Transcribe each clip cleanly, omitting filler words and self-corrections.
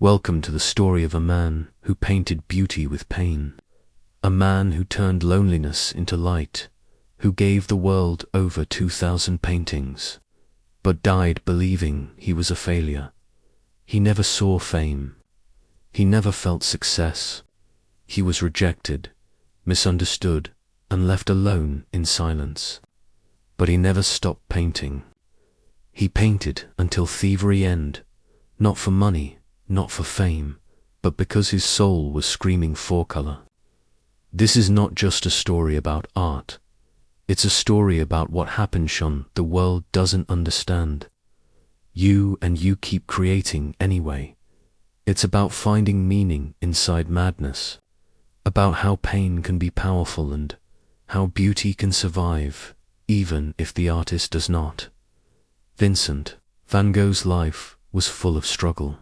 Welcome to the story of a man who painted beauty with pain. A man who turned loneliness into light, who gave the world over 2,000 paintings, but died believing he was a failure. He never saw fame. He never felt success. He was rejected, misunderstood, and left alone in silence. But he never stopped painting. He painted until thievery end, not for money, not for fame, but because his soul was screaming for color. This is not just a story about art. It's a story about what happens when the world doesn't understand. You keep creating anyway. It's about finding meaning inside madness, about how pain can be powerful and how beauty can survive, even if the artist does not. Vincent van Gogh's life was full of struggle.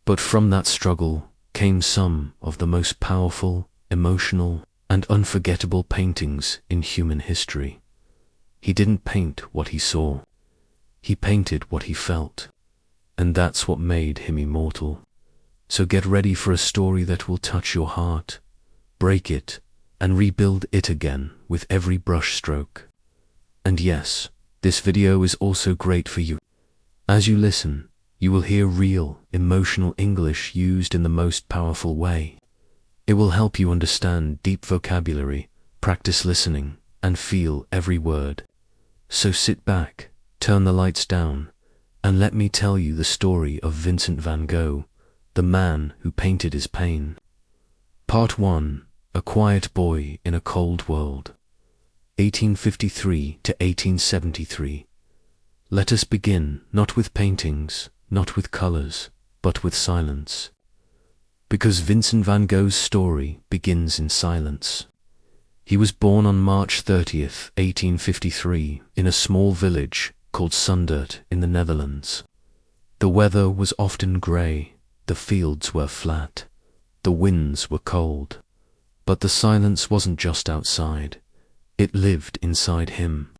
But from that struggle came some of the most powerful, emotional, and unforgettable paintings in human history. He didn't paint what he saw. He painted what he felt. And that's what made him immortal. So get ready for a story that will touch your heart, break it, and rebuild it again with every brush stroke. And yes, this video is also great for you. As you listen, you will hear real, emotional English used in the most powerful way. It will help you understand deep vocabulary, practice listening, and feel every word. So sit back, turn the lights down, and let me tell you the story of Vincent van Gogh, the man who painted his pain. Part 1. A Quiet Boy in a Cold World. 1853 to 1873. Let us begin not with paintings, not with colors, but with silence. Because Vincent van Gogh's story begins in silence. He was born on March 30th, 1853, in a small village called Zundert in the Netherlands. The weather was often grey, the fields were flat, the winds were cold. But the silence wasn't just outside, it lived inside him.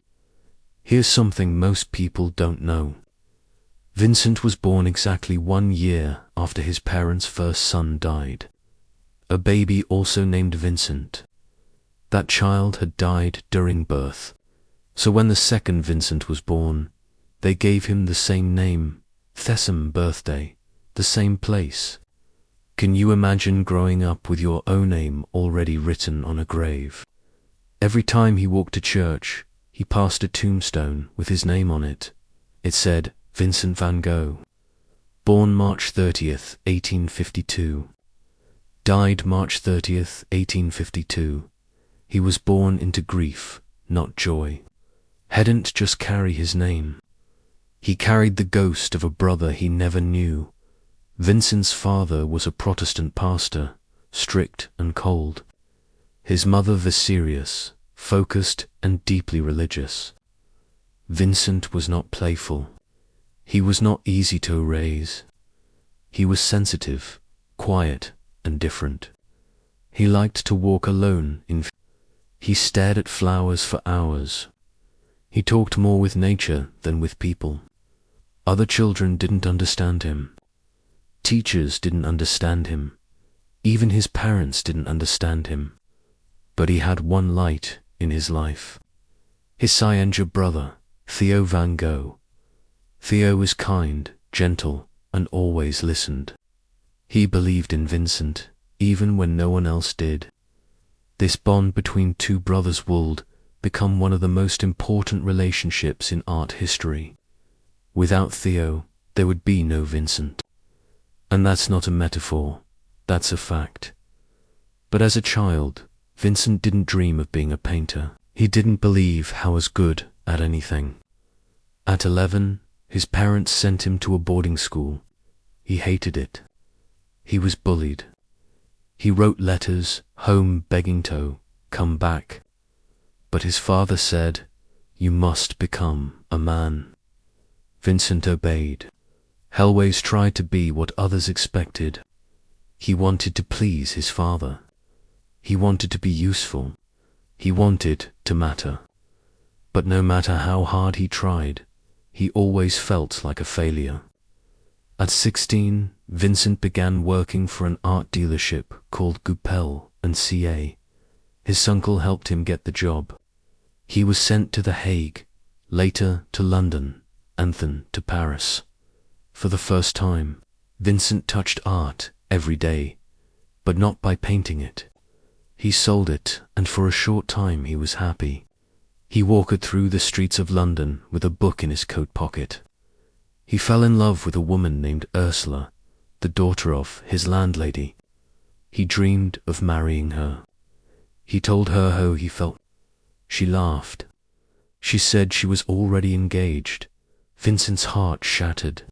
Here's something most people don't know. Vincent was born exactly 1 year after his parents' first son died. A baby also named Vincent. That child had died during birth, so when the second Vincent was born, they gave him the same name, the same birthday, the same place. Can you imagine growing up with your own name already written on a grave? Every time he walked to church, he passed a tombstone with his name on it. It said, Vincent van Gogh. Born March 30th, 1852. Died March 30th, 1852. He was born into grief, not joy. Hadn't just carry his name. He carried the ghost of a brother he never knew. Vincent's father was a Protestant pastor, strict and cold. His mother was serious, focused and deeply religious. Vincent was not playful. He was not easy to raise. He was sensitive, quiet, and different. He liked to walk alone He stared at flowers for hours. He talked more with nature than with people. Other children didn't understand him. Teachers didn't understand him. Even his parents didn't understand him. But he had one light in his life. His younger brother, Theo van Gogh. Theo was kind, gentle, and always listened. He believed in Vincent, even when no one else did. This bond between two brothers would become one of the most important relationships in art history. Without Theo, there would be no Vincent. And that's not a metaphor, that's a fact. But as a child, Vincent didn't dream of being a painter. He didn't believe he was good at anything. At 11, his parents sent him to a boarding school. He hated it. He was bullied. He wrote letters home begging to come back. But his father said, "You must become a man." Vincent obeyed. He always tried to be what others expected. He wanted to please his father. He wanted to be useful. He wanted to matter. But no matter how hard he tried, he always felt like a failure. At 16, Vincent began working for an art dealership called Goupil and Ca. His uncle helped him get the job. He was sent to The Hague, later to London, and then to Paris. For the first time, Vincent touched art every day, but not by painting it. He sold it, and for a short time he was happy. He walked through the streets of London with a book in his coat pocket. He fell in love with a woman named Ursula, the daughter of his landlady. He dreamed of marrying her. He told her how he felt. She laughed. She said she was already engaged. Vincent's heart shattered.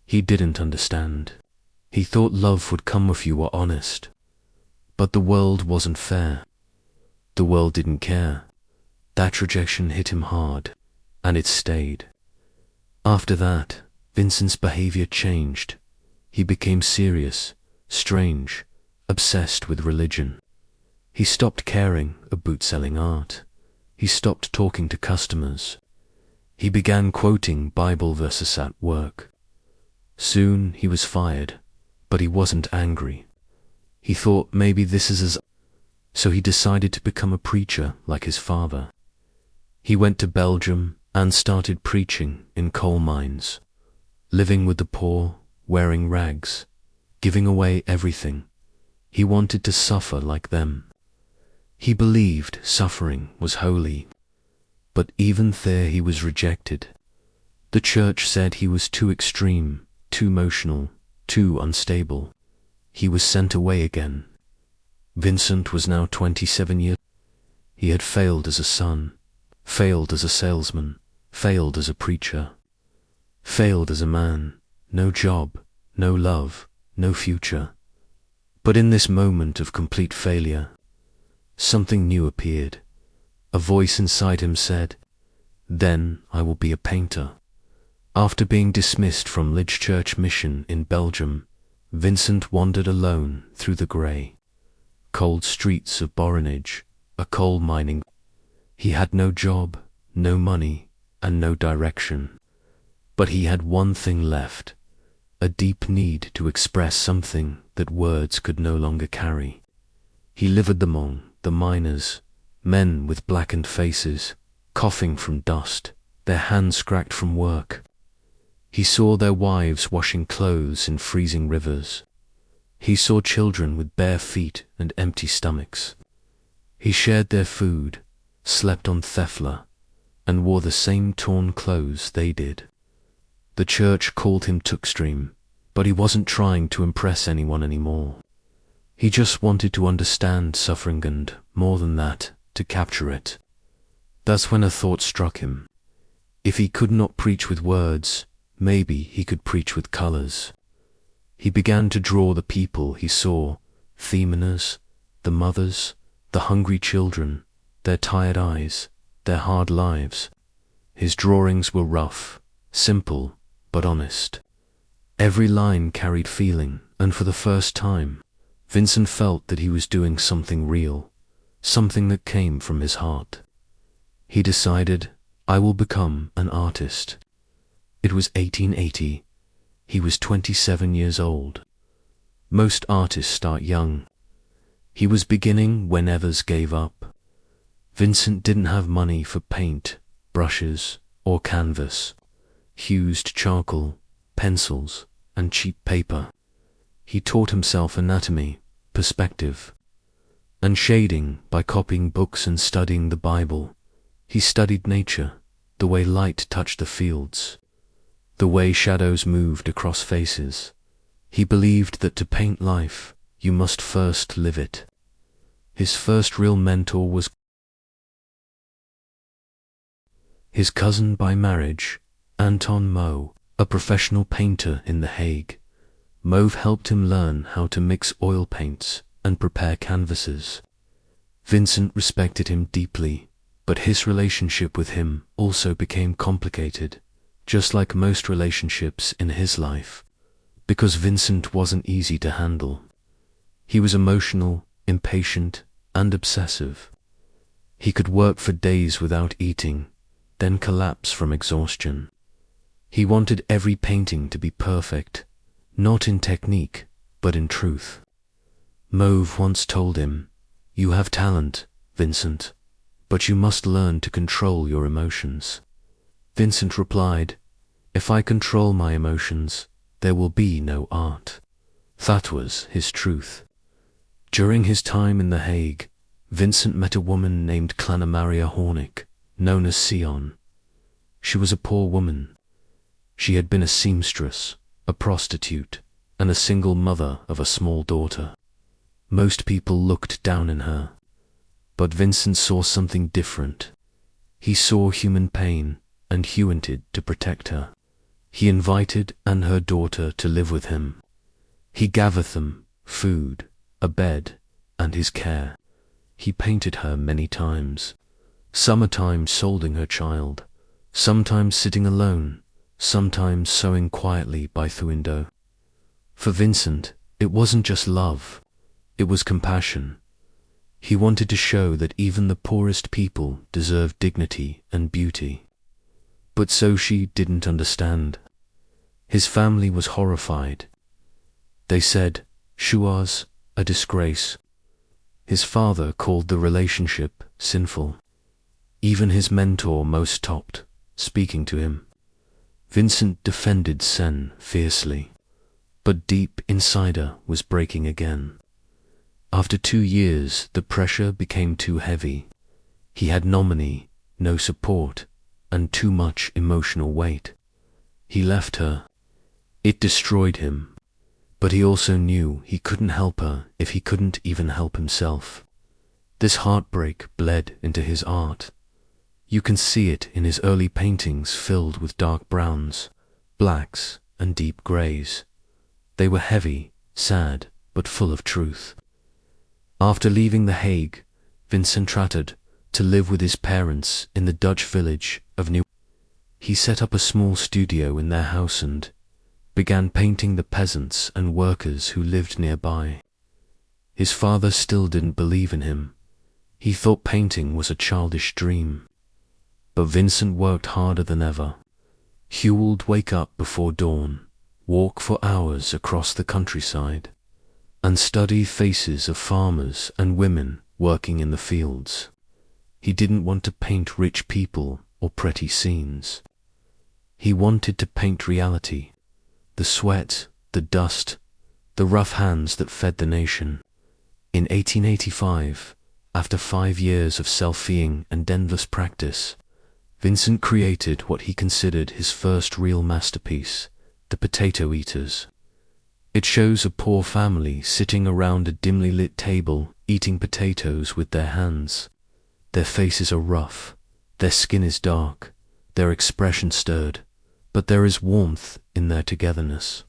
He didn't understand. He thought love would come if you were honest. But the world wasn't fair. The world didn't care. That rejection hit him hard, and it stayed. After that, Vincent's behavior changed. He became serious, strange, obsessed with religion. He stopped caring about selling art. He stopped talking to customers. He began quoting Bible verses at work. Soon he was fired, but he wasn't angry. He thought maybe this is so he decided to become a preacher like his father. He went to Belgium and started preaching in coal mines, living with the poor, wearing rags, giving away everything. He wanted to suffer like them. He believed suffering was holy, but even there he was rejected. The church said he was too extreme, too emotional, too unstable. He was sent away again. Vincent was now 27 years. He had failed as a son, failed as a salesman, failed as a preacher, failed as a man. No job, no love, no future. But in this moment of complete failure, something new appeared. A voice inside him said, "Then I will be a painter." After being dismissed from Lidge Church Mission in Belgium, Vincent wandered alone through the grey, cold streets of Borinage, a coal mining. He had no job, no money, and no direction. But he had one thing left, a deep need to express something that words could no longer carry. He lived among the miners, men with blackened faces, coughing from dust, their hands cracked from work. He saw their wives washing clothes in freezing rivers. He saw children with bare feet and empty stomachs. He shared their food, slept on thefla, and wore the same torn clothes they did. The church called him Tuckstream, but he wasn't trying to impress anyone anymore. He just wanted to understand suffering and, more than that, to capture it. That's when a thought struck him. If he could not preach with words, maybe he could preach with colors. He began to draw the people he saw, the miners, the mothers, the hungry children, their tired eyes, their hard lives. His drawings were rough, simple, but honest. Every line carried feeling, and for the first time, Vincent felt that he was doing something real, something that came from his heart. He decided, I will become an artist. It was 1880. He was 27 years old. Most artists start young. He was beginning when others gave up. Vincent didn't have money for paint, brushes, or canvas. He used charcoal, pencils, and cheap paper. He taught himself anatomy, perspective, and shading by copying books and studying the Bible. He studied nature, the way light touched the fields, the way shadows moved across faces. He believed that to paint life, you must first live it. His first real mentor was his cousin by marriage, Anton Moe, a professional painter in The Hague. Moe helped him learn how to mix oil paints and prepare canvases. Vincent respected him deeply, but his relationship with him also became complicated, just like most relationships in his life, because Vincent wasn't easy to handle. He was emotional, impatient, and obsessive. He could work for days without eating, then collapse from exhaustion. He wanted every painting to be perfect, not in technique, but in truth. Mauve once told him, "You have talent, Vincent, but you must learn to control your emotions." Vincent replied, "If I control my emotions, there will be no art." That was his truth. During his time in The Hague, Vincent met a woman named Clanna Maria Hornick, known as Sion. She was a poor woman. She had been a seamstress, a prostitute, and a single mother of a small daughter. Most people looked down on her, but Vincent saw something different. He saw human pain, and he wanted to protect her. He invited and her daughter to live with him. He gathered them food, a bed, and his care. He painted her many times, sometimes holding her child, sometimes sitting alone, sometimes sewing quietly by the window. For Vincent, it wasn't just love, it was compassion. He wanted to show that even the poorest people deserve dignity and beauty. But so she didn't understand. His family was horrified. They said she was a disgrace. His father called the relationship sinful. Even his mentor most stopped speaking to him. Vincent defended Sen fiercely, but deep inside her was breaking again. After 2 years, the pressure became too heavy. He had no money, no support, and too much emotional weight. He left her. It destroyed him. But he also knew he couldn't help her if he couldn't even help himself. This heartbreak bled into his art. You can see it in his early paintings filled with dark browns, blacks, and deep greys. They were heavy, sad, but full of truth. After leaving The Hague, Vincent tried to live with his parents in the Dutch village of New. He set up a small studio in their house and began painting the peasants and workers who lived nearby. His father still didn't believe in him. He thought painting was a childish dream. But Vincent worked harder than ever. He would wake up before dawn, walk for hours across the countryside, and study faces of farmers and women working in the fields. He didn't want to paint rich people or pretty scenes. He wanted to paint reality. The sweat, the dust, the rough hands that fed the nation. In 1885, after 5 years of self-seeing and endless practice, Vincent created what he considered his first real masterpiece, The Potato Eaters. It shows a poor family sitting around a dimly lit table eating potatoes with their hands. Their faces are rough, their skin is dark, their expression stirred, but there is warmth in their togetherness.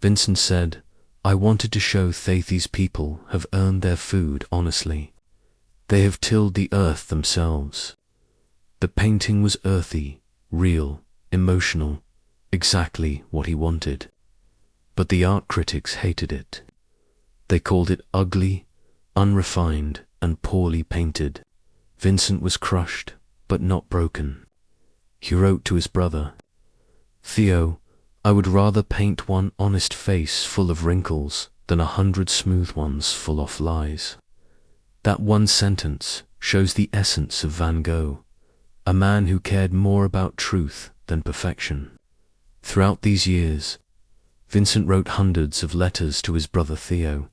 Vincent said, "I wanted to show that these people have earned their food honestly. They have tilled the earth themselves." The painting was earthy, real, emotional, exactly what he wanted. But the art critics hated it. They called it ugly, unrefined, and poorly painted. Vincent was crushed, but not broken. He wrote to his brother, "Theo, I would rather paint one honest face full of wrinkles than 100 smooth ones full of lies." That one sentence shows the essence of Van Gogh, a man who cared more about truth than perfection. Throughout these years, Vincent wrote hundreds of letters to his brother Theo.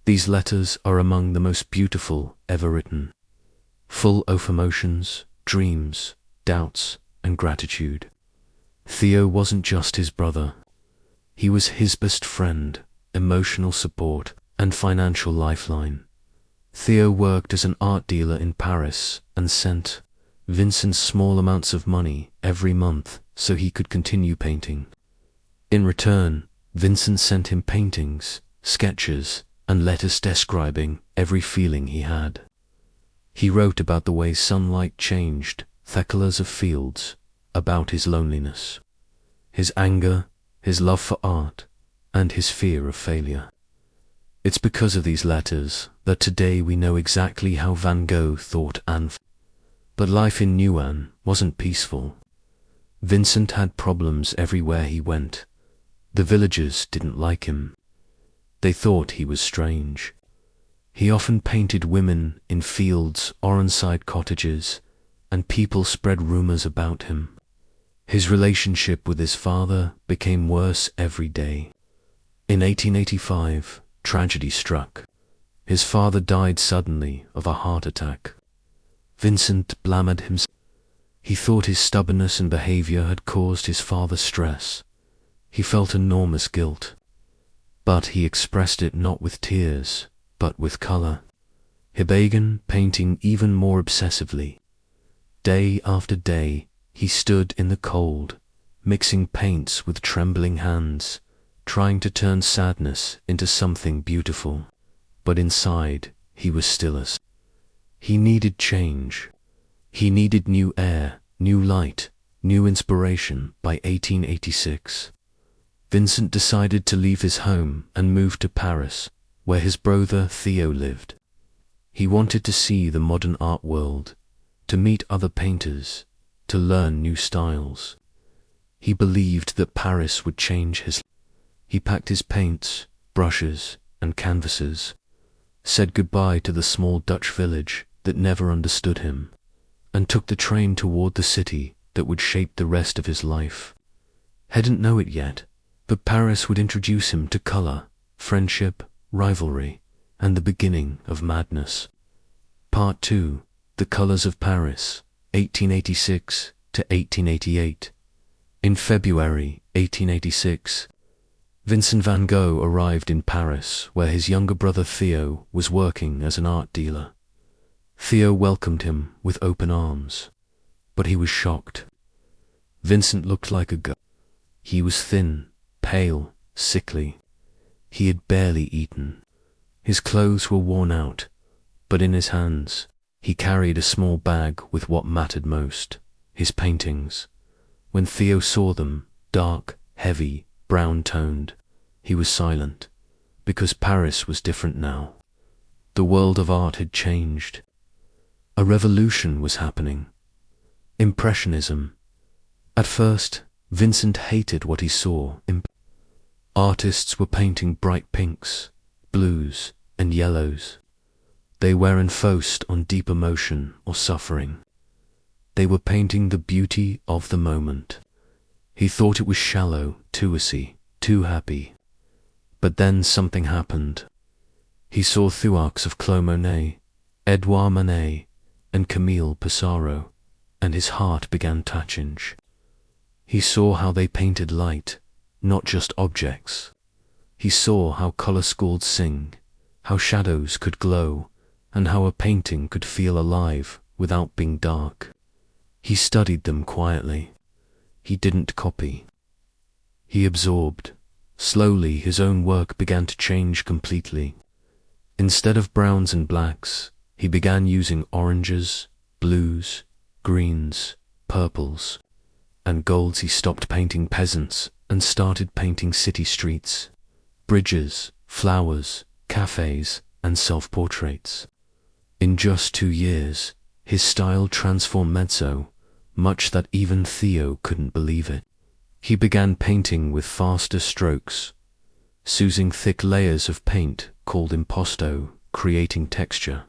These letters are among the most beautiful ever written, full of emotions, dreams, doubts, and gratitude. Theo wasn't just his brother. He was his best friend, emotional support, and financial lifeline. Theo worked as an art dealer in Paris and sent Vincent small amounts of money every month so he could continue painting. In return, Vincent sent him paintings, sketches, and letters describing every feeling he had. He wrote about the way sunlight changed the colors of fields, about his loneliness, his anger, his love for art, and his fear of failure. It's because of these letters that today we know exactly how Van Gogh thought and felt. But life in Nieuwen wasn't peaceful. Vincent had problems everywhere he went. The villagers didn't like him. They thought he was strange. He often painted women in fields or inside cottages, and people spread rumors about him. His relationship with his father became worse every day. In 1885, tragedy struck. His father died suddenly of a heart attack. Vincent blamed himself. He thought his stubbornness and behavior had caused his father stress. He felt enormous guilt. But he expressed it not with tears, but with color. He began painting even more obsessively. Day after day, he stood in the cold, mixing paints with trembling hands, trying to turn sadness into something beautiful. But inside, he was still as. He needed change. He needed new air, new light, new inspiration. By 1886, Vincent decided to leave his home and move to Paris, where his brother Theo lived. He wanted to see the modern art world, to meet other painters, to learn new styles. He believed that Paris would change his life. He packed his paints, brushes, and canvases, said goodbye to the small Dutch village that never understood him, and took the train toward the city that would shape the rest of his life. He didn't know it yet, but Paris would introduce him to color, friendship, rivalry, and the beginning of madness. Part 2. The Colors of Paris, 1886 to 1888. In February 1886, Vincent van Gogh arrived in Paris, where his younger brother Theo was working as an art dealer. Theo welcomed him with open arms, but he was shocked. Vincent looked like a ghost. He was thin, pale, sickly. He had barely eaten. His clothes were worn out, but in his hands, he carried a small bag with what mattered most, his paintings. When Theo saw them, dark, heavy, brown-toned, he was silent, because Paris was different now. The world of art had changed. A revolution was happening. Impressionism. At first, Vincent hated what he saw. Artists were painting bright pinks, blues, and yellows. They weren't focused on deep emotion or suffering. They were painting the beauty of the moment. He thought it was shallow, too easy, too happy. But then something happened. He saw works of Claude Monet, Edouard Manet, and Camille Pissarro, and his heart began to change. He saw how they painted light, not just objects. He saw how color schools sing, how shadows could glow, and how a painting could feel alive without being dark. He studied them quietly. He didn't copy. He absorbed. Slowly his own work began to change completely. Instead of browns and blacks, he began using oranges, blues, greens, purples, and golds. He stopped painting peasants and started painting city streets, bridges, flowers, cafes, and self-portraits. In just 2 years, his style transformed so much that even Theo couldn't believe it. He began painting with faster strokes, using thick layers of paint called impasto, creating texture,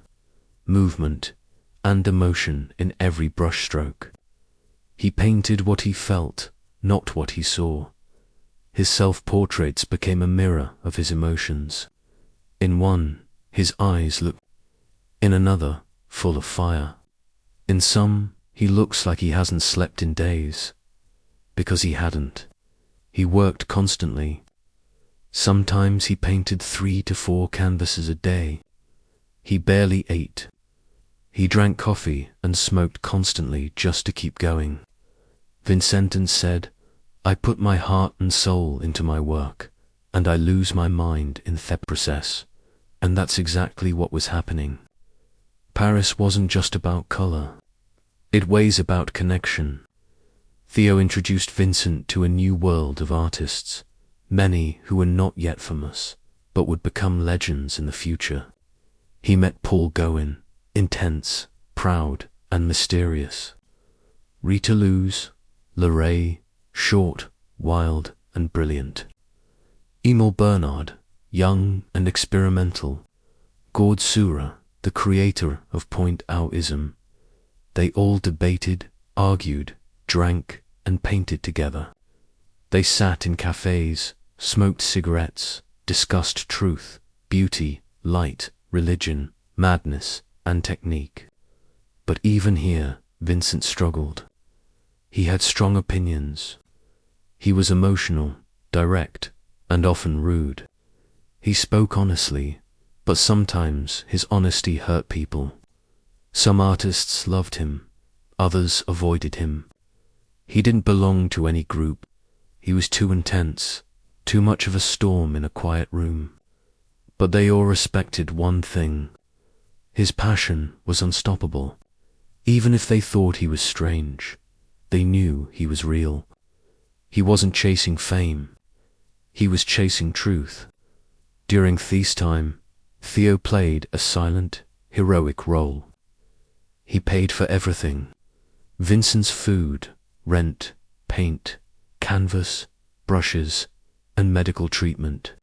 movement, and emotion in every brushstroke. He painted what he felt, not what he saw. His self-portraits became a mirror of his emotions. In one, his eyes looked. In another, full of fire. In some, he looks like he hasn't slept in days. Because he hadn't. He worked constantly. Sometimes he painted 3 to 4 canvases a day. He barely ate. He drank coffee and smoked constantly just to keep going. Vincent said, "I put my heart and soul into my work, and I lose my mind in the process." And that's exactly what was happening. Paris wasn't just about color. It was about connection. Theo introduced Vincent to a new world of artists, many who were not yet famous, but would become legends in the future. He met Paul Gauguin, intense, proud, and mysterious. Rita Luz, Leray, short, wild, and brilliant. Emil Bernard, young and experimental, Gord Sura, the creator of Point-Auism. They all debated, argued, drank, and painted together. They sat in cafes, smoked cigarettes, discussed truth, beauty, light, religion, madness, and technique. But even here, Vincent struggled. He had strong opinions. He was emotional, direct, and often rude. He spoke honestly, but sometimes his honesty hurt people. Some artists loved him, others avoided him. He didn't belong to any group. He was too intense, too much of a storm in a quiet room. But they all respected one thing. His passion was unstoppable. Even if they thought he was strange, they knew he was real. He wasn't chasing fame. He was chasing truth. During feast time, Theo played a silent, heroic role. He paid for everything. Vincent's food, rent, paint, canvas, brushes, and medical treatment.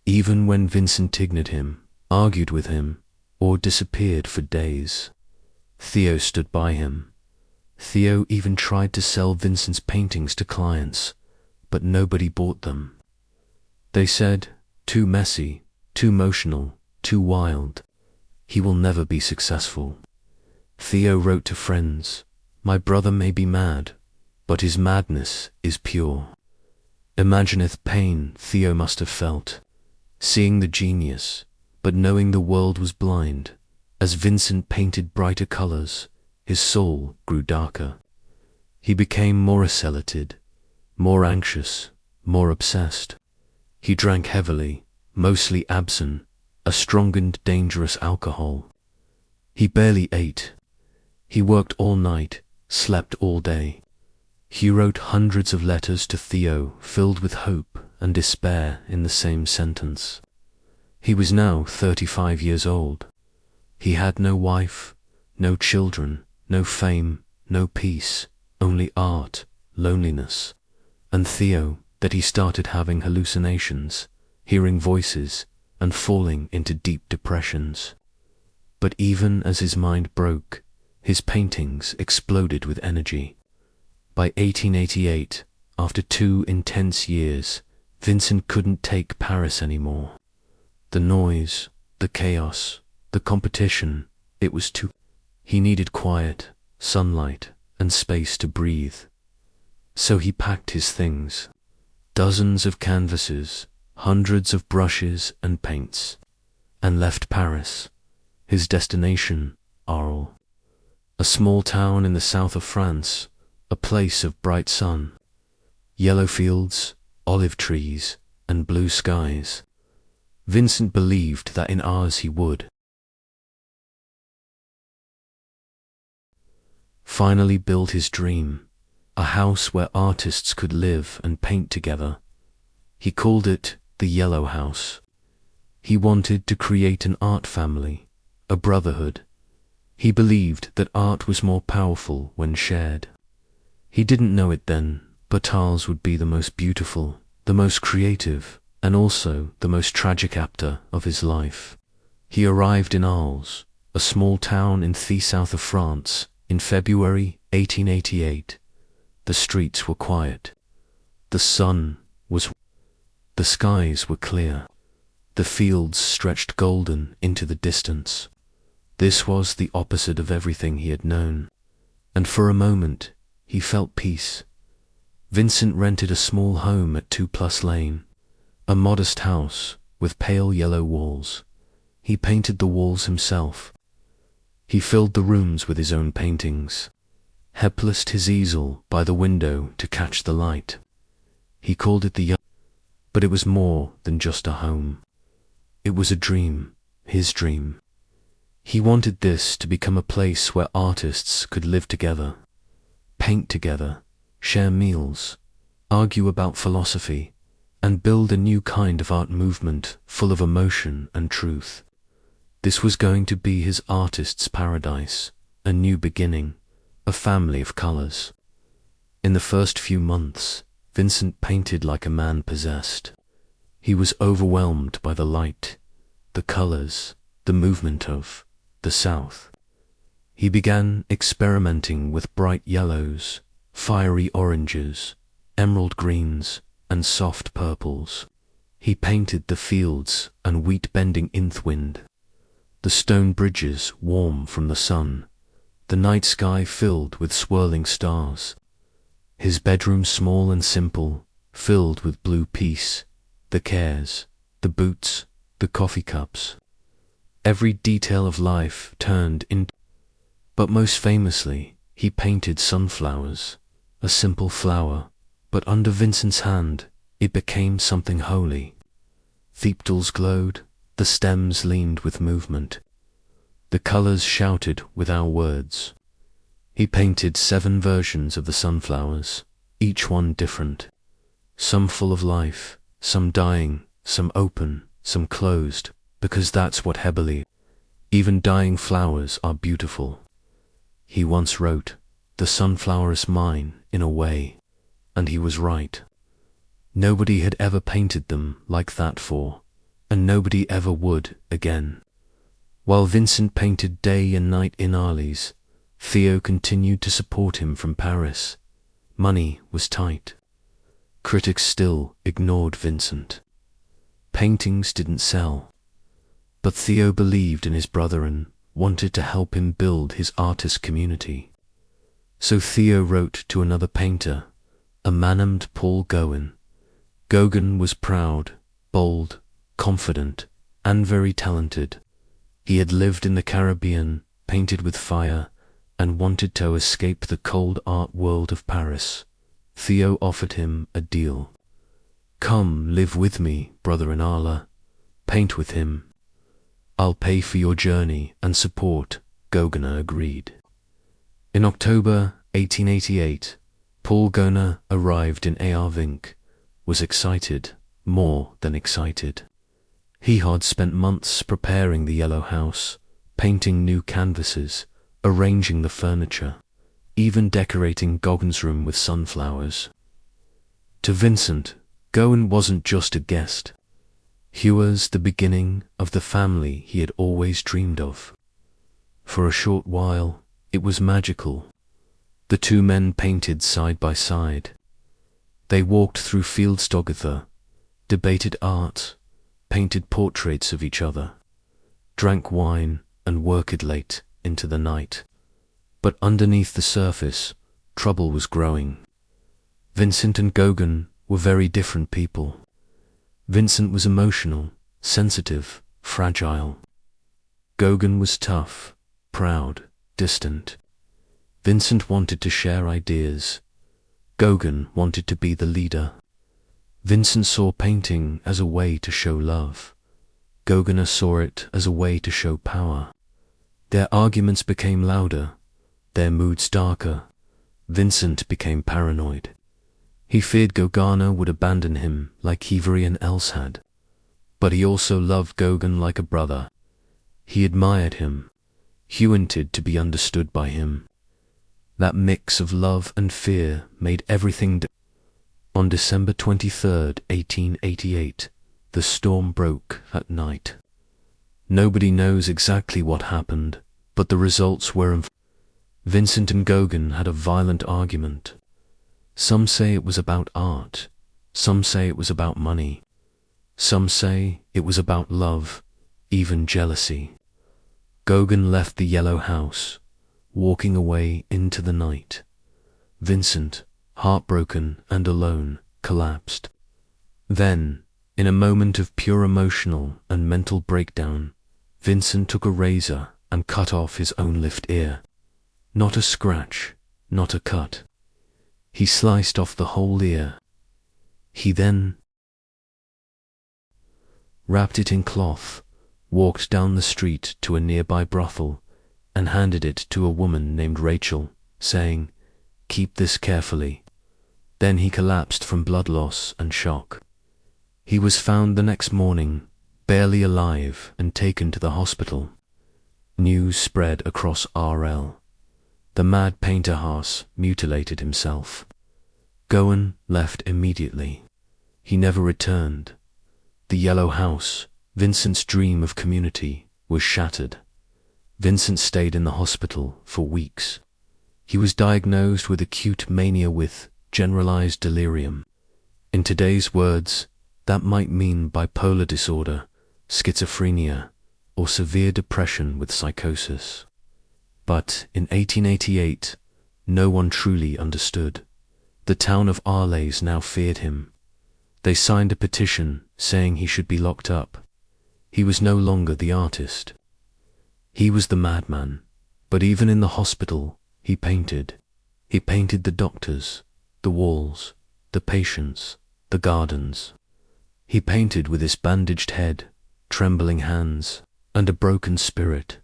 Even when Vincent ignored him, argued with him, or disappeared for days, Theo stood by him. Theo even tried to sell Vincent's paintings to clients, but nobody bought them. They said, too messy, too emotional, too wild. He will never be successful. Theo wrote to friends, "My brother may be mad, but his madness is pure." Imagineth pain Theo must have felt, seeing the genius, but knowing the world was blind. As Vincent painted brighter colors, his soul grew darker. He became more accelerated, more anxious, more obsessed. He drank heavily, mostly absinthe, a strong and dangerous alcohol. He barely ate. He worked all night, slept all day. He wrote hundreds of letters to Theo filled with hope and despair in the same sentence. He was now 35 years old. He had no wife, no children, no fame, no peace, only art, loneliness, and Theo, that he started having hallucinations, hearing voices, and falling into deep depressions. But even as his mind broke, his paintings exploded with energy. By 1888, after 2 intense years, Vincent couldn't take Paris anymore. The noise, the chaos, the competition, it was too. He needed quiet, sunlight, and space to breathe. So he packed his things. Dozens of canvases, hundreds of brushes and paints, and left Paris. His destination, Arles, a small town in the south of France, a place of bright sun, yellow fields, olive trees, and blue skies. Vincent believed that in Arles he would finally build his dream, a house where artists could live and paint together. He called it the Yellow House. He wanted to create an art family, a brotherhood. He believed that art was more powerful when shared. He didn't know it then, but Arles would be the most beautiful, the most creative, and also the most tragic chapter of his life. He arrived in Arles, a small town in the south of France, in February 1888. The streets were quiet. The sun was. The skies were clear. The fields stretched golden into the distance. This was the opposite of everything he had known, and for a moment he felt peace. Vincent rented a small home at 2+ Lane, a modest house with pale yellow walls. He painted the walls himself. He filled the rooms with his own paintings, placed his easel by the window to catch the light. He called it the Yellow, but it was more than just a home. It was a dream, his dream. He wanted this to become a place where artists could live together, paint together, share meals, argue about philosophy, and build a new kind of art movement full of emotion and truth. This was going to be his artist's paradise, a new beginning, a family of colors. In the first few months, Vincent painted like a man possessed. He was overwhelmed by the light, the colors, the movement of the South. He began experimenting with bright yellows, fiery oranges, emerald greens, and soft purples. He painted the fields and wheat bending inthwind, the stone bridges warm from the sun, the night sky filled with swirling stars. His bedroom small and simple, filled with blue peace, the cares, the boots, the coffee cups. Every detail of life turned into. But most famously, he painted sunflowers, a simple flower, but under Vincent's hand, it became something holy. Sepals glowed, the stems leaned with movement. The colors shouted without words. He painted 7 versions of the sunflowers, each one different. Some full of life, some dying, some open, some closed, because that's what Hebeli. Even dying flowers are beautiful. He once wrote, "The sunflower is mine, in a way," and he was right. Nobody had ever painted them like that before, and nobody ever would again. While Vincent painted day and night in Arles, Theo continued to support him from Paris. Money was tight. Critics still ignored Vincent. Paintings didn't sell. But Theo believed in his brother and wanted to help him build his artist community. So Theo wrote to another painter, a man named Paul Gauguin. Gauguin was proud, bold, confident, and very talented. He had lived in the Caribbean, painted with fire, and wanted to escape the cold art world of Paris. Theo offered him a deal. "Come live with me, brother in Arles. Paint with him. I'll pay for your journey and support," Gauguin agreed. In October 1888, Paul Gauguin arrived in Auvers, was excited, more than excited. He had spent months preparing the yellow house, painting new canvases, arranging the furniture, even decorating Gauguin's room with sunflowers. To Vincent, Gauguin wasn't just a guest. He was the beginning of the family he had always dreamed of. For a short while, it was magical. The 2 men painted side by side. They walked through fields together, debated art, painted portraits of each other, drank wine and worked late into the night. But underneath the surface, trouble was growing. Vincent and Gauguin were very different people. Vincent was emotional, sensitive, fragile. Gauguin was tough, proud, distant. Vincent wanted to share ideas. Gauguin wanted to be the leader. Vincent saw painting as a way to show love. Gauguin saw it as a way to show power. Their arguments became louder, their moods darker. Vincent became paranoid. He feared Gauguin would abandon him like everyone else had. But he also loved Gauguin like a brother. He admired him. He wanted to be understood by him. That mix of love and fear made everything. On December 23rd, 1888, the storm broke at night. Nobody knows exactly what happened, but the results were. Vincent and Gauguin had a violent argument. Some say it was about art, some say it was about money, some say it was about love, even jealousy. Gauguin left the yellow house, walking away into the night. Vincent, heartbroken and alone, collapsed. Then, in a moment of pure emotional and mental breakdown, Vincent took a razor and cut off his own left ear. Not a scratch, not a cut. He sliced off the whole ear. He then wrapped it in cloth, walked down the street to a nearby brothel, and handed it to a woman named Rachel, saying, "Keep this carefully." Then he collapsed from blood loss and shock. He was found the next morning, barely alive, and taken to the hospital. News spread across Arles. The mad painter has mutilated himself. Gauguin left immediately. He never returned. The yellow house, Vincent's dream of community, was shattered. Vincent stayed in the hospital for weeks. He was diagnosed with acute mania with generalized delirium. In today's words, that might mean bipolar disorder, schizophrenia, or severe depression with psychosis. But in 1888, no one truly understood. The town of Arles now feared him. They signed a petition saying he should be locked up. He was no longer the artist. He was the madman. But even in the hospital, he painted. He painted the doctors, the walls, the patients, the gardens. He painted with his bandaged head, trembling hands, and a broken spirit,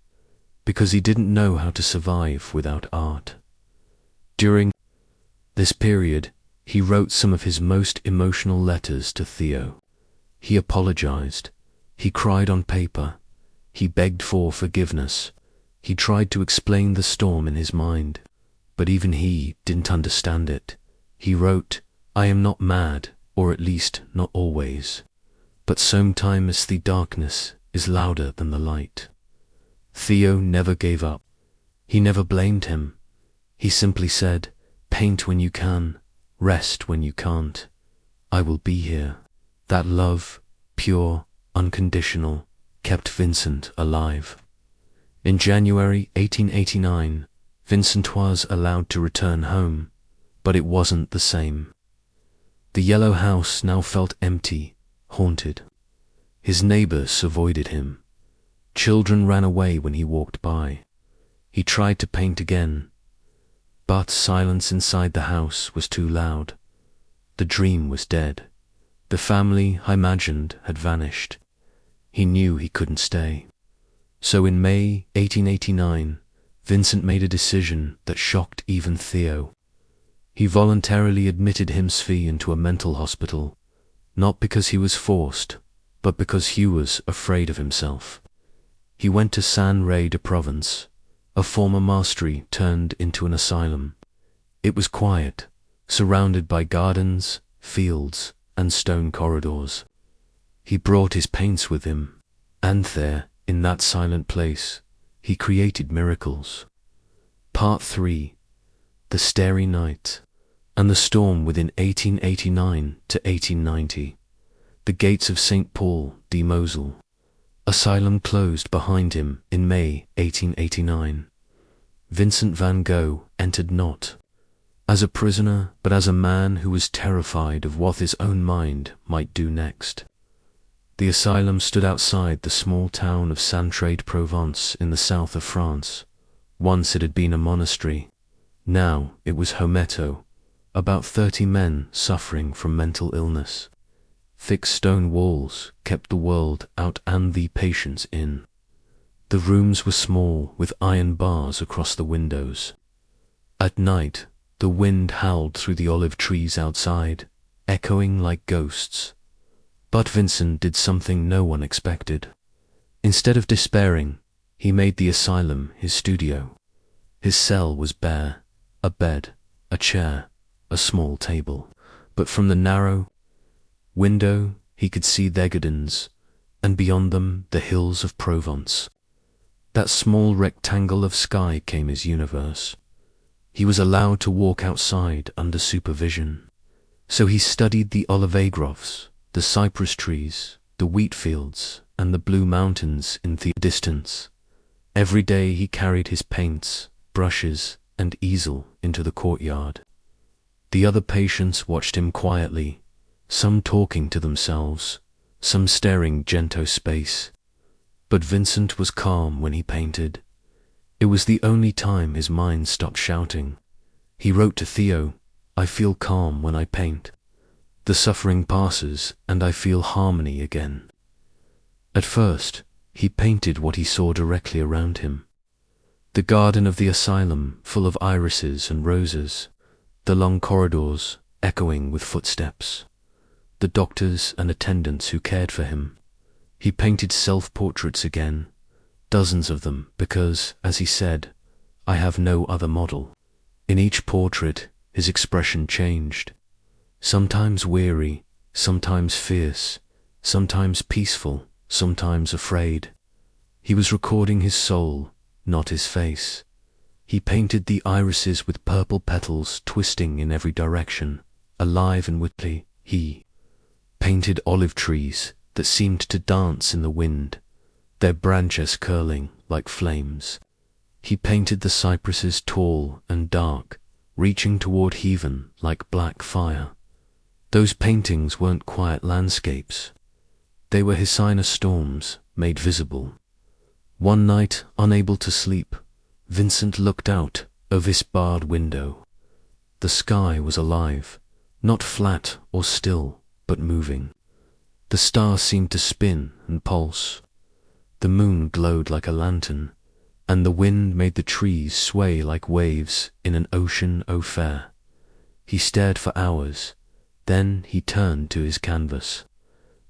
because he didn't know how to survive without art. During this period, he wrote some of his most emotional letters to Theo. He apologized. He cried on paper. He begged for forgiveness. He tried to explain the storm in his mind, but even he didn't understand it. He wrote, "I am not mad, or at least not always. But sometimes the darkness is louder than the light." Theo never gave up. He never blamed him. He simply said, "Paint when you can, rest when you can't. I will be here." That love, pure, unconditional, kept Vincent alive. In January 1889, Vincent was allowed to return home, but it wasn't the same. The yellow house now felt empty, haunted. His neighbors avoided him. Children ran away when he walked by. He tried to paint again, but silence inside the house was too loud. The dream was dead. The family, I imagined, had vanished. He knew he couldn't stay. So in May 1889, Vincent made a decision that shocked even Theo. He voluntarily admitted himself into a mental hospital, not because he was forced, but because he was afraid of himself. He went to Saint-Ré-de-Provence, a former monastery turned into an asylum. It was quiet, surrounded by gardens, fields, and stone corridors. He brought his paints with him, and there, in that silent place, he created miracles. Part 3. The Starry Night and the Storm within 1889 to 1890. The gates of St. Paul de Moselle. Asylum closed behind him in May 1889. Vincent van Gogh entered not as a prisoner, but as a man who was terrified of what his own mind might do next. The asylum stood outside the small town of Saint-Ré-de-Provence in the south of France. Once it had been a monastery. Now it was Hometo, about 30 men suffering from mental illness. Thick stone walls kept the world out and the patients in. The rooms were small, with iron bars across the windows. At night, the wind howled through the olive trees outside, echoing like ghosts. But Vincent did something no one expected. Instead of despairing, he made the asylum his studio. His cell was bare, a bed, a chair, a small table. But from the narrow window he could see the gardens, and beyond them the hills of Provence. That small rectangle of sky came his universe. He was allowed to walk outside under supervision. So he studied the olive groves, the cypress trees, the wheat fields, and the blue mountains in the distance. Every day he carried his paints, brushes, and easel into the courtyard. The other patients watched him quietly, some talking to themselves, some staring into space. But Vincent was calm when he painted. It was the only time his mind stopped shouting. He wrote to Theo, "I feel calm when I paint. The suffering passes and I feel harmony again." At first, he painted what he saw directly around him. The garden of the asylum full of irises and roses, the long corridors echoing with footsteps, the doctors and attendants who cared for him. He painted self-portraits again, dozens of them, because, as he said, "I have no other model." In each portrait, his expression changed. Sometimes weary, sometimes fierce, sometimes peaceful, sometimes afraid. He was recording his soul, not his face. He painted the irises with purple petals twisting in every direction, alive and witty. He painted olive trees that seemed to dance in the wind, their branches curling like flames. He painted the cypresses tall and dark, reaching toward heaven like black fire. Those paintings weren't quiet landscapes. They were Hesina storms made visible. One night, unable to sleep, Vincent looked out of his barred window. The sky was alive, not flat or still, but moving. The stars seemed to spin and pulse. The moon glowed like a lantern, and the wind made the trees sway like waves in an ocean fair. He stared for hours, then he turned to his canvas.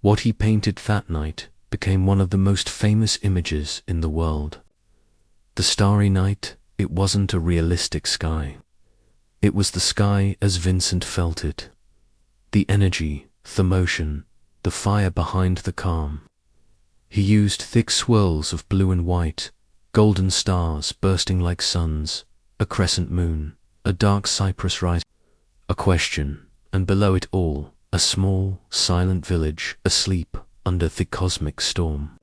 What he painted that night became one of the most famous images in the world. The starry night, it wasn't a realistic sky. It was the sky as Vincent felt it. The energy, the motion, the fire behind the calm. He used thick swirls of blue and white, golden stars bursting like suns, a crescent moon, a dark cypress rising, a question, and below it all, a small, silent village asleep under the cosmic storm.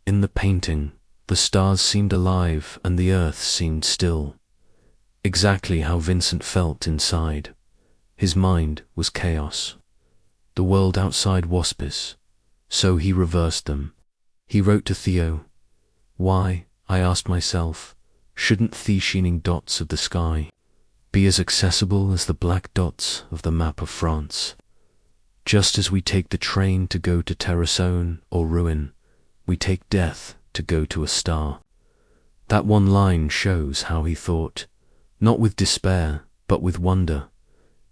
In the painting, the stars seemed alive and the earth seemed still. Exactly how Vincent felt inside. His mind was chaos. The world outside was peace. So he reversed them. He wrote to Theo. Why, I asked myself, shouldn't the shining dots of the sky be as accessible as the black dots of the map of France? Just as we take the train to go to Terrasson or Rouen, we take death to go to a star. That one line shows how he thought, not with despair, but with wonder.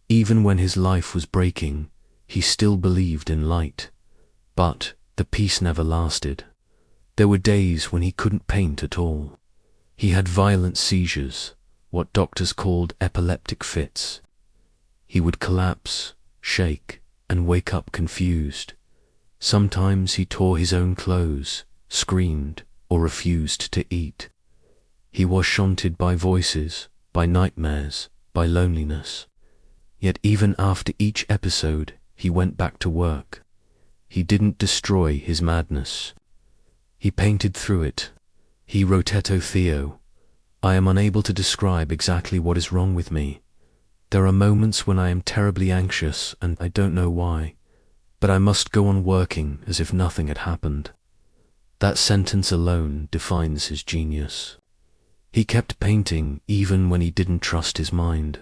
Even when his life was breaking, he still believed in light. But the peace never lasted. There were days when he couldn't paint at all. He had violent seizures, what doctors called epileptic fits. He would collapse, shake, and wake up confused. Sometimes he tore his own clothes, screamed, or refused to eat. He was haunted by voices, by nightmares, by loneliness. Yet even after each episode, he went back to work. He didn't destroy his madness. He painted through it. He wrote to Theo, I am unable to describe exactly what is wrong with me. There are moments when I am terribly anxious and I don't know why, but I must go on working as if nothing had happened. That sentence alone defines his genius. He kept painting even when he didn't trust his mind.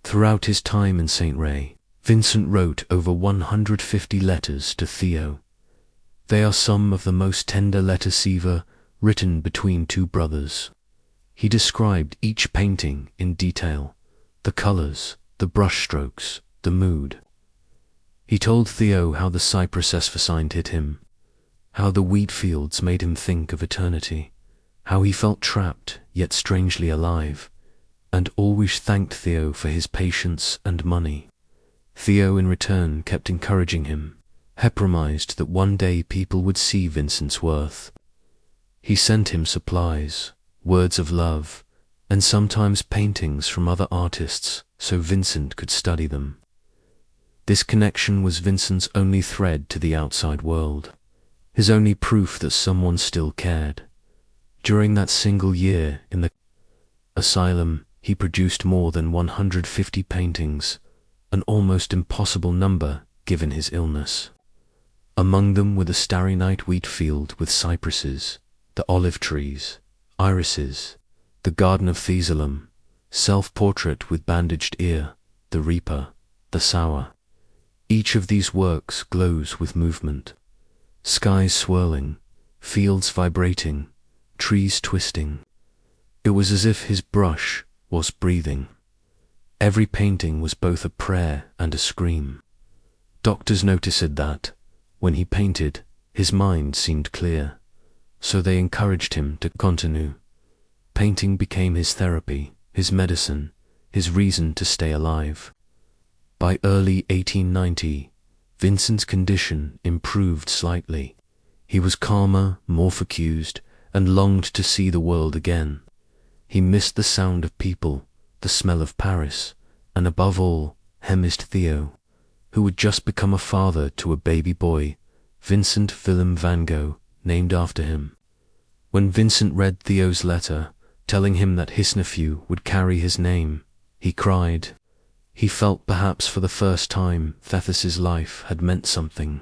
Throughout his time in St. Ray, Vincent wrote over 150 letters to Theo. They are some of the most tender letters ever written between two brothers. He described each painting in detail, the colors, the brushstrokes, the mood. He told Theo how the cypress esfacine hit him, how the wheat fields made him think of eternity, how he felt trapped yet strangely alive, and always thanked Theo for his patience and money. Theo in return kept encouraging him, premised that one day people would see Vincent's worth. He sent him supplies, words of love, and sometimes paintings from other artists so Vincent could study them. This connection was Vincent's only thread to the outside world, his only proof that someone still cared. During that single year in the Asylum, he produced more than 150 paintings, an almost impossible number given his illness. Among them were the starry night wheat field with cypresses, the olive trees, irises, the garden of Asylum, self-portrait with bandaged ear, the reaper, the sower. Each of these works glows with movement. Skies swirling, fields vibrating, trees twisting. It was as if his brush was breathing. Every painting was both a prayer and a scream. Doctors noticed that, when he painted, his mind seemed clear, so they encouraged him to continue. Painting became his therapy, his medicine, his reason to stay alive. By early 1890, Vincent's condition improved slightly. He was calmer, more focused, and longed to see the world again. He missed the sound of people, the smell of Paris, and above all, missed Theo, who had just become a father to a baby boy, Vincent van Gogh, named after him. When Vincent read Theo's letter, telling him that his nephew would carry his name, he cried. He felt perhaps for the first time Thetis's life had meant something.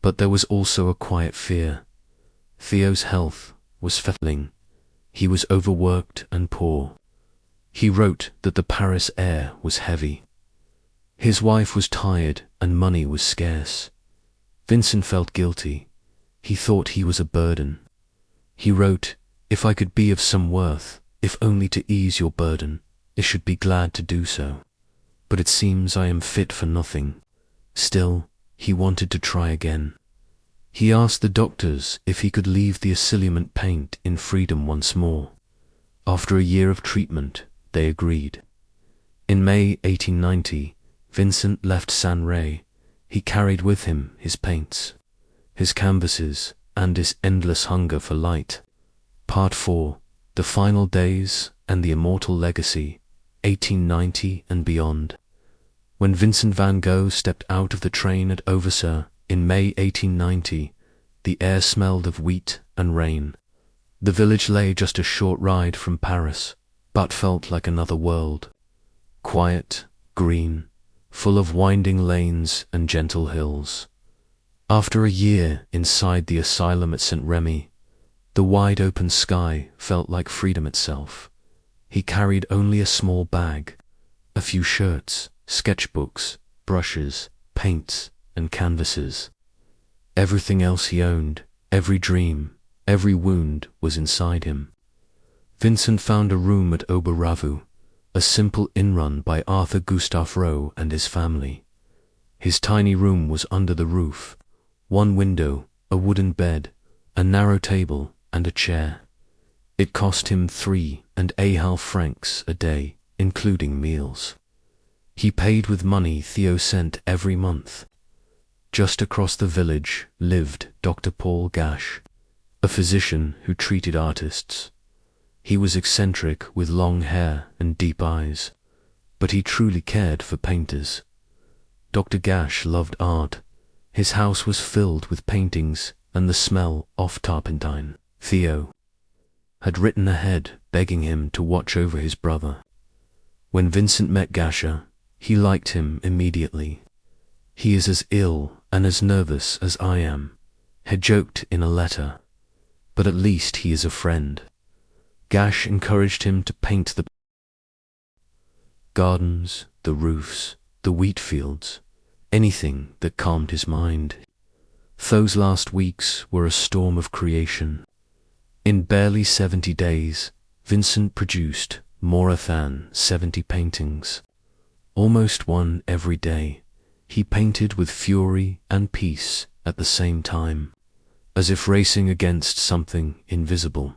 But there was also a quiet fear. Theo's health was failing. He was overworked and poor. He wrote that the Paris air was heavy. His wife was tired and money was scarce. Vincent felt guilty. He thought he was a burden. He wrote, "If I could be of some worth, if only to ease your burden, I should be glad to do so. But it seems I am fit for nothing." Still, he wanted to try again. He asked the doctors if he could leave the Asylum and paint in freedom once more. After a year of treatment, they agreed. In May 1890, Vincent left Sanray. He carried with him his paints, his canvases, and his endless hunger for light. Part 4, The Final Days and the Immortal Legacy, 1890 and beyond. When Vincent van Gogh stepped out of the train at Auvers in May 1890, the air smelled of wheat and rain. The village lay just a short ride from Paris, but felt like another world. Quiet, green, full of winding lanes and gentle hills. After a year inside the asylum at St. Remy, the wide open sky felt like freedom itself. He carried only a small bag, a few shirts, sketchbooks, brushes, paints, and canvases. Everything else he owned, every dream, every wound was inside him. Vincent found a room at Auvers-sur-Oise, a simple inn run by Arthur Gustave Rowe and his family. His tiny room was under the roof, one window, a wooden bed, a narrow table, and a chair. It cost him 3.5 francs a day, including meals. He paid with money Theo sent every month. Just across the village lived Dr. Paul Gash, a physician who treated artists. He was eccentric with long hair and deep eyes, but he truly cared for painters. Dr. Gash loved art. His house was filled with paintings and the smell of turpentine. Theo had written ahead begging him to watch over his brother. When Vincent met Gasha, he liked him immediately. "He is as ill and as nervous as I am," had joked in a letter, "but at least he is a friend." Gash encouraged him to paint the gardens, the roofs, the wheat fields, anything that calmed his mind. Those last weeks were a storm of creation. In barely 70 days, Vincent produced more than 70 paintings. Almost one every day. He painted with fury and peace at the same time, as if racing against something invisible.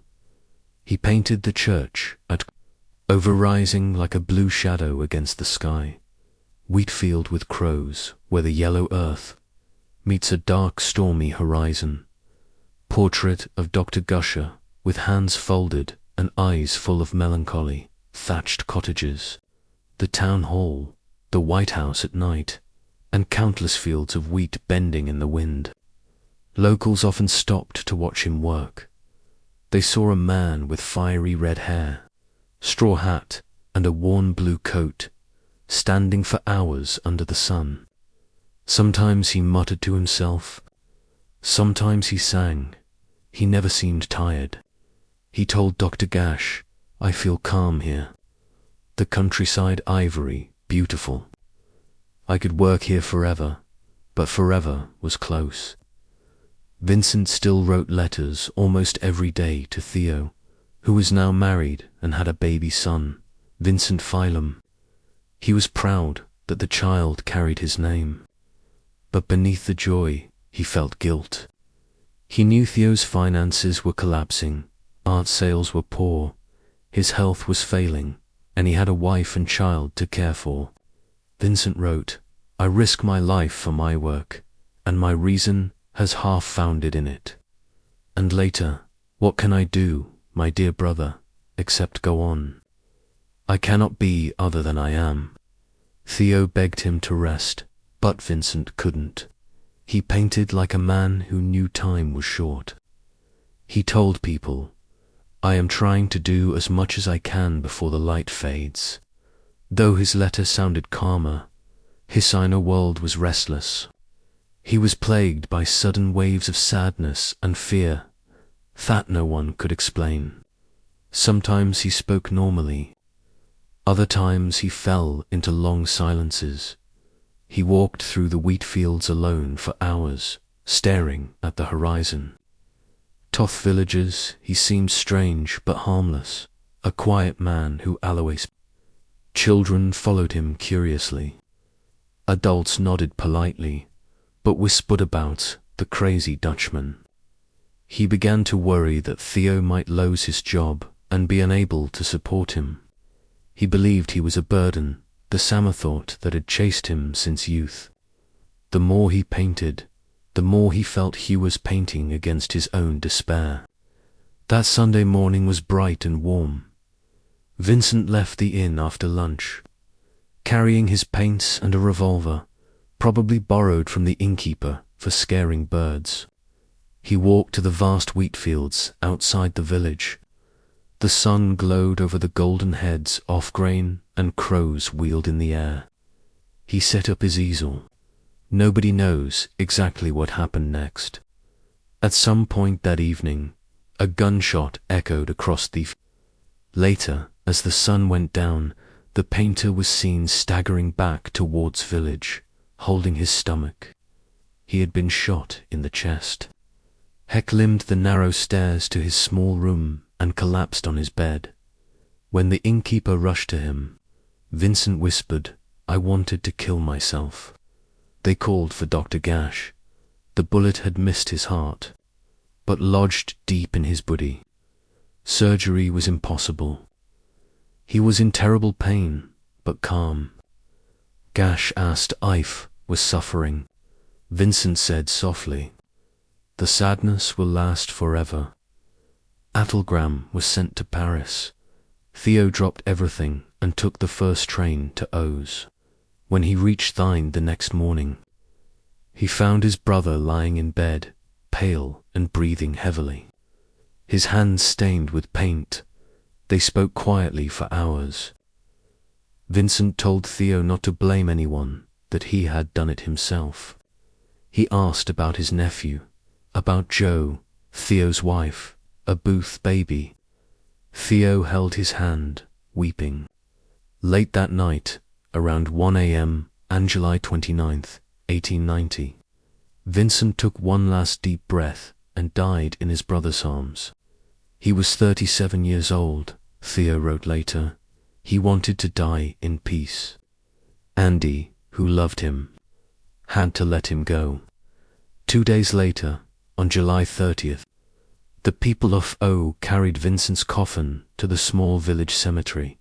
He painted the church at Auvers rising like a blue shadow against the sky, wheatfield with crows where the yellow earth meets a dark stormy horizon. Portrait of Dr. Gusher with hands folded and eyes full of melancholy, thatched cottages, the town hall, the White House at night, and countless fields of wheat bending in the wind. Locals often stopped to watch him work. They saw a man with fiery red hair, straw hat, and a worn blue coat, standing for hours under the sun. Sometimes he muttered to himself. Sometimes he sang. He never seemed tired. He told Dr. Gash, "I feel calm here. The countryside ivory, beautiful. I could work here forever," but forever was close. Vincent still wrote letters almost every day to Theo, who was now married and had a baby son, Vincent Phylum. He was proud that the child carried his name. But beneath the joy, he felt guilt. He knew Theo's finances were collapsing, art sales were poor, his health was failing, and he had a wife and child to care for. Vincent wrote, I risk my life for my work, and my reason has half found it in it. And later, what can I do, my dear brother, except go on? I cannot be other than I am. Theo begged him to rest, but Vincent couldn't. He painted like a man who knew time was short. He told people, I am trying to do as much as I can before the light fades. Though his letter sounded calmer, his inner world was restless. He was plagued by sudden waves of sadness and fear that no one could explain. Sometimes he spoke normally. Other times he fell into long silences. He walked through the wheat fields alone for hours, staring at the horizon. Toth villages, he seemed strange but harmless, a quiet man who always. Children followed him curiously. Adults nodded politely, but whispered about the crazy Dutchman. He began to worry that Theo might lose his job and be unable to support him. He believed he was a burden, the summer thought that had chased him since youth. The more he painted, the more he felt he was painting against his own despair. That Sunday morning was bright and warm. Vincent left the inn after lunch, carrying his paints and a revolver, probably borrowed from the innkeeper for scaring birds. He walked to the vast wheat fields outside the village. The sun glowed over the golden heads of grain, and crows wheeled in the air. He set up his easel. Nobody knows exactly what happened next. At some point that evening, a gunshot echoed across the Later, as the sun went down, the painter was seen staggering back towards village, holding his stomach. He had been shot in the chest. He climbed the narrow stairs to his small room and collapsed on his bed. When the innkeeper rushed to him, Vincent whispered, I wanted to kill myself. They called for Dr. Gash. The bullet had missed his heart, but lodged deep in his body. Surgery was impossible. He was in terrible pain, but calm. Gash asked if was suffering. Vincent said softly, the sadness will last forever. A telegram was sent to Paris. Theo dropped everything and took the first train to Auvers. When he reached Thine the next morning, he found his brother lying in bed, pale and breathing heavily. His hands stained with paint. They spoke quietly for hours. Vincent told Theo not to blame anyone, that he had done it himself. He asked about his nephew, about Jo, Theo's wife, a Booth baby. Theo held his hand, weeping. Late that night, around 1 a.m., on July 29th, 1890, Vincent took one last deep breath and died in his brother's arms. He was 37 years old, Theo wrote later. He wanted to die in peace. Andy, who loved him, had to let him go. 2 days later, on July 30th, the people of O carried Vincent's coffin to the small village cemetery.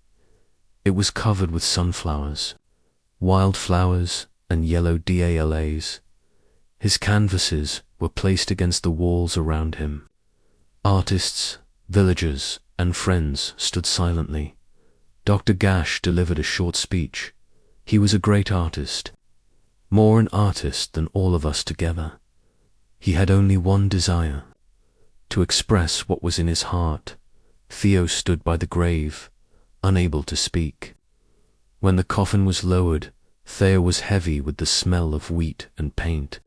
It was covered with sunflowers, wildflowers, and yellow dahlias. His canvases were placed against the walls around him. Artists, villagers, and friends stood silently. Dr. Gash delivered a short speech. He was a great artist, more an artist than all of us together. He had only one desire, to express what was in his heart. Theo stood by the grave, unable to speak. When the coffin was lowered, Theo was heavy with the smell of wheat and paint.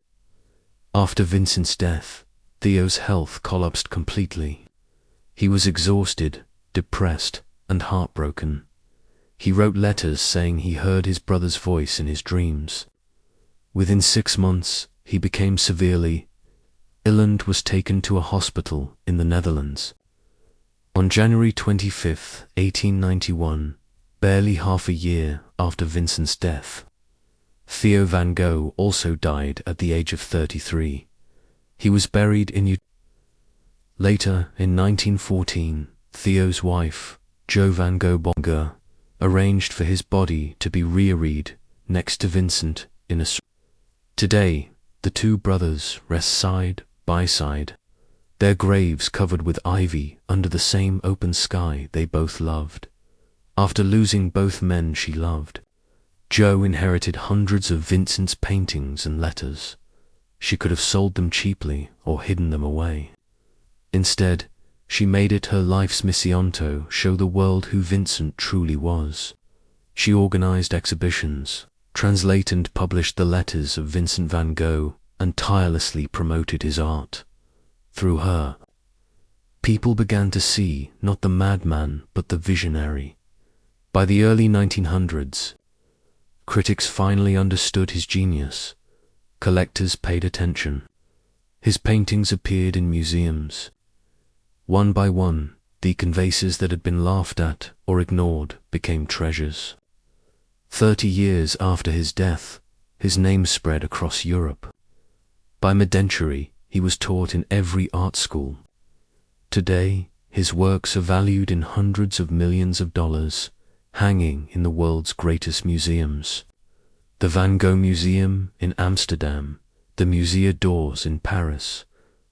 After Vincent's death, Theo's health collapsed completely. He was exhausted, depressed, and heartbroken. He wrote letters saying he heard his brother's voice in his dreams. Within 6 months, he became severely ill and was taken to a hospital in the Netherlands. On January 25, 1891, barely half a year after Vincent's death, Theo van Gogh also died at the age of 33. He was buried in Later, in 1914, Theo's wife, Jo van Gogh arranged for his body to be rearied next to Vincent in a Today, the two brothers rest side by side, their graves covered with ivy under the same open sky they both loved. After losing both men she loved, Jo inherited hundreds of Vincent's paintings and letters. She could have sold them cheaply or hidden them away. Instead, she made it her life's mission to show the world who Vincent truly was. She organized exhibitions, translated and published the letters of Vincent van Gogh, and tirelessly promoted his art. Through her, people began to see not the madman but the visionary. By the early 1900s, critics finally understood his genius. Collectors paid attention. His paintings appeared in museums. One by one, the canvases that had been laughed at or ignored became treasures. 30 years after his death, his name spread across Europe. By mid-century, he was taught in every art school. Today, his works are valued in hundreds of millions of dollars, hanging in the world's greatest museums. The Van Gogh Museum in Amsterdam, the Musée d'Orsay in Paris,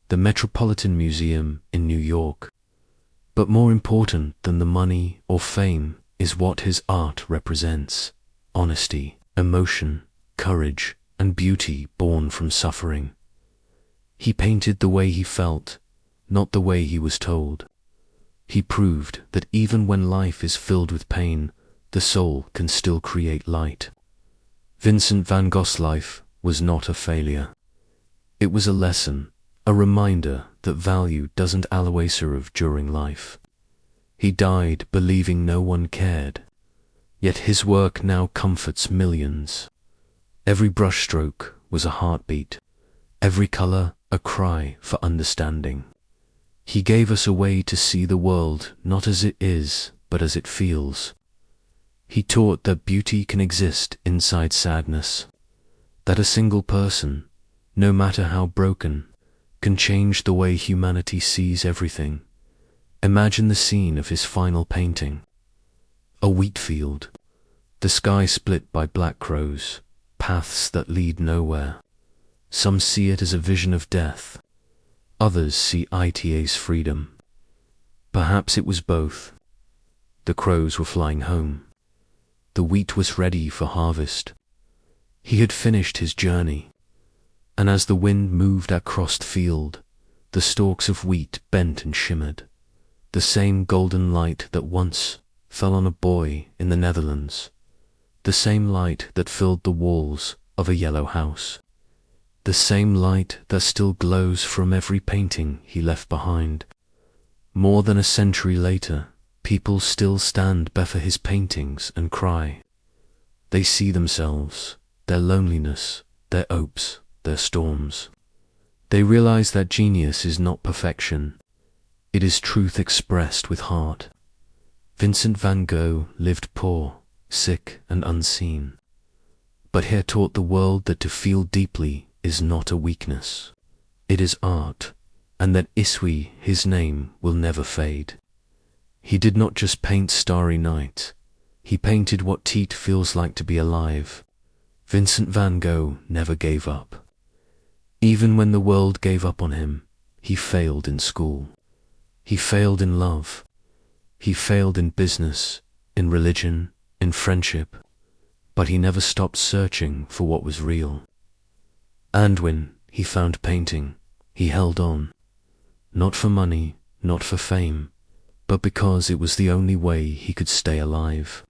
the Metropolitan Museum in New York. But more important than the money or fame is what his art represents: honesty, emotion, courage, and beauty born from suffering. He painted the way he felt, not the way he was told. He proved that even when life is filled with pain, the soul can still create light. Vincent van Gogh's life was not a failure. It was a lesson, a reminder that value doesn't always serve during life. He died believing no one cared, yet his work now comforts millions. Every brushstroke was a heartbeat, every color a cry for understanding. He gave us a way to see the world not as it is, but as it feels. He taught that beauty can exist inside sadness, that a single person, no matter how broken, can change the way humanity sees everything. Imagine the scene of his final painting. A wheat field, the sky split by black crows, paths that lead nowhere. Some see it as a vision of death, others see ita's freedom. Perhaps it was both. The crows were flying home. The wheat was ready for harvest. He had finished his journey, and as the wind moved across the field, the stalks of wheat bent and shimmered, the same golden light that once fell on a boy in the Netherlands, the same light that filled the walls of a yellow house, the same light that still glows from every painting he left behind. More than a century later, people still stand before his paintings and cry. They see themselves, their loneliness, their hopes, their storms. They realize that genius is not perfection. It is truth expressed with heart. Vincent van Gogh lived poor, sick, and unseen, but he taught the world that to feel deeply is not a weakness. It is art, and that his name will never fade. He did not just paint starry night, he painted what it feels like to be alive. Vincent van Gogh never gave up. Even when the world gave up on him, he failed in school. He failed in love. He failed in business, in religion, in friendship, but he never stopped searching for what was real. And when he found painting, he held on, not for money, not for fame, but because it was the only way he could stay alive.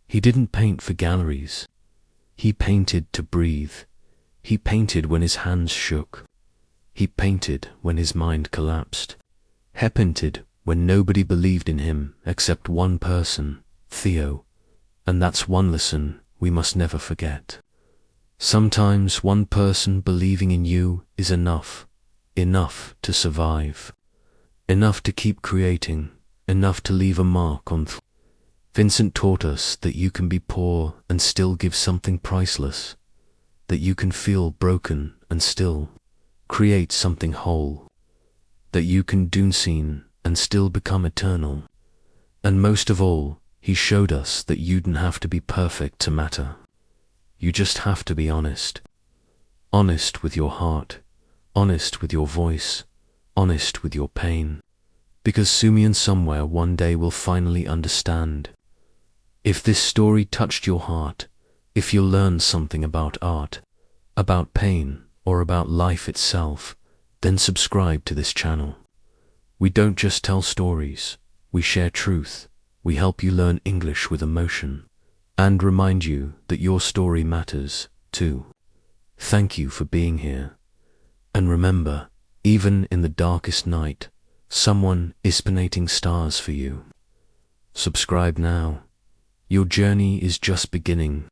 He didn't paint for galleries. He painted to breathe. He painted when his hands shook. He painted when his mind collapsed. He painted when nobody believed in him except one person, Theo. And that's one lesson we must never forget. Sometimes one person believing in you is enough to survive. Enough to keep creating, enough to leave a mark on. Vincent taught us that you can be poor and still give something priceless, that you can feel broken and still create something whole, that you can do unseen and still become eternal. And most of all, he showed us that you didn't have to be perfect to matter. You just have to be honest. Honest with your heart, honest with your voice, honest with your pain. Because Sumian somewhere one day will finally understand. If this story touched your heart, if you learned something about art, about pain, or about life itself, then subscribe to this channel. We don't just tell stories, we share truth, we help you learn English with emotion, and remind you that your story matters, too. Thank you for being here. And remember, even in the darkest night, someone is painting stars for you. Subscribe now. Your journey is just beginning.